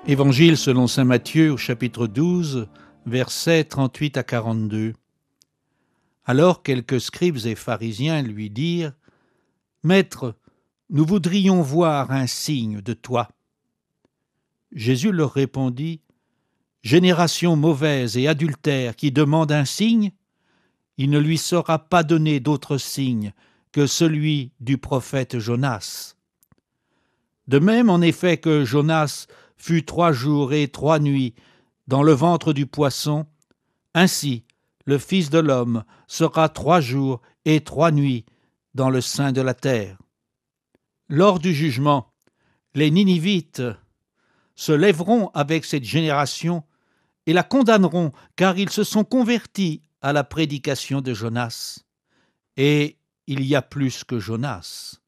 Évangile selon saint Matthieu au chapitre 12, versets 38 à 42. Alors quelques scribes et pharisiens lui dirent : « Maître, nous voudrions voir un signe de toi. » Jésus leur répondit : « Génération mauvaise et adultère qui demande un signe, il ne lui sera pas donné d'autre signe que celui du prophète Jonas. De même, en effet, que Jonas fut 3 jours et 3 nuits dans le ventre du poisson, ainsi le Fils de l'homme sera 3 jours et 3 nuits dans le sein de la terre. Lors du jugement, les Ninivites se lèveront avec cette génération et la condamneront, car ils se sont convertis à la prédication de Jonas. Et il y a plus que Jonas.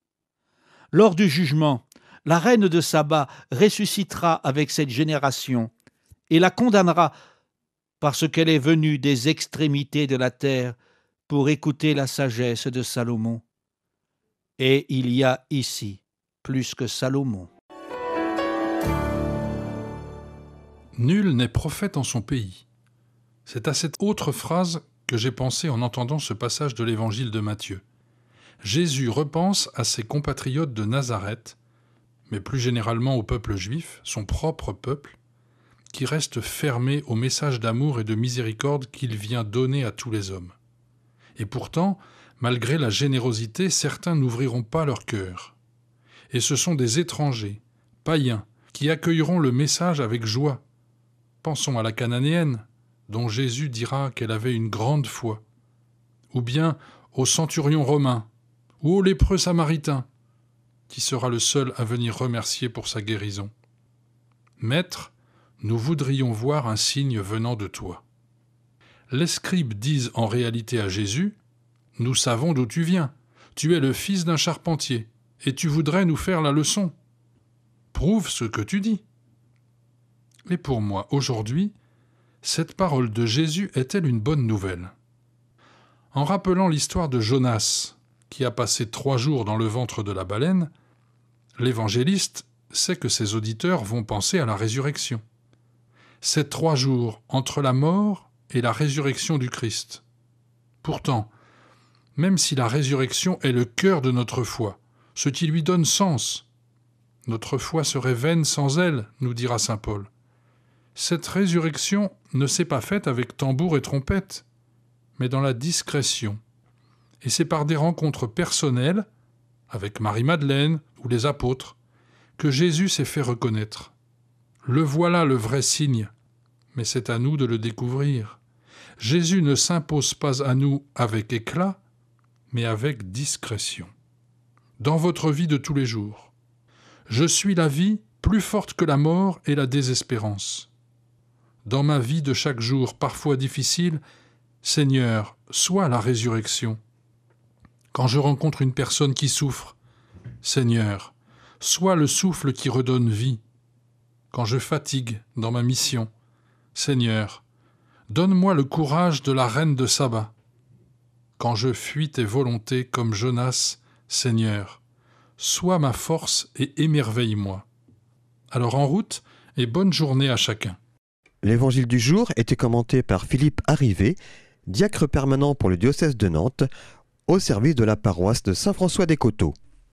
Lors du jugement, la reine de Saba ressuscitera avec cette génération et la condamnera parce qu'elle est venue des extrémités de la terre pour écouter la sagesse de Salomon. Et il y a ici plus que Salomon. Nul n'est prophète en son pays. C'est à cette autre phrase que j'ai pensé en entendant ce passage de l'évangile de Matthieu. Jésus repense à ses compatriotes de Nazareth, mais plus généralement au peuple juif, son propre peuple, qui reste fermé au message d'amour et de miséricorde qu'il vient donner à tous les hommes. Et pourtant, malgré la générosité, certains n'ouvriront pas leur cœur. Et ce sont des étrangers, païens, qui accueilleront le message avec joie. Pensons à la Cananéenne, dont Jésus dira qu'elle avait une grande foi, ou bien au centurion romain, ou au lépreux samaritain, qui sera le seul à venir remercier pour sa guérison. Maître, nous voudrions voir un signe venant de toi. Les scribes disent en réalité à Jésus : nous savons d'où tu viens, tu es le fils d'un charpentier, et tu voudrais nous faire la leçon. Prouve ce que tu dis. Et pour moi, aujourd'hui, cette parole de Jésus est-elle une bonne nouvelle ? En rappelant l'histoire de Jonas, qui a passé 3 jours dans le ventre de la baleine, l'évangéliste sait que ses auditeurs vont penser à la résurrection. C'est 3 jours entre la mort et la résurrection du Christ. Pourtant, même si la résurrection est le cœur de notre foi, ce qui lui donne sens, notre foi serait vaine sans elle, nous dira saint Paul. Cette résurrection ne s'est pas faite avec tambour et trompette, mais dans la discrétion. Et c'est par des rencontres personnelles, avec Marie-Madeleine ou les apôtres, que Jésus s'est fait reconnaître. Le voilà le vrai signe, mais c'est à nous de le découvrir. Jésus ne s'impose pas à nous avec éclat, mais avec discrétion. Dans votre vie de tous les jours, je suis la vie plus forte que la mort et la désespérance. Dans ma vie de chaque jour, parfois difficile, Seigneur, sois la résurrection. Quand je rencontre une personne qui souffre, Seigneur, sois le souffle qui redonne vie. Quand je fatigue dans ma mission, Seigneur, donne-moi le courage de la reine de Saba. Quand je fuis tes volontés comme Jonas, Seigneur, sois ma force et émerveille-moi. Alors en route et bonne journée à chacun. L'évangile du jour était commenté par Philippe Arrivé, diacre permanent pour le diocèse de Nantes, au service de la paroisse de Saint-François-des-Coteaux.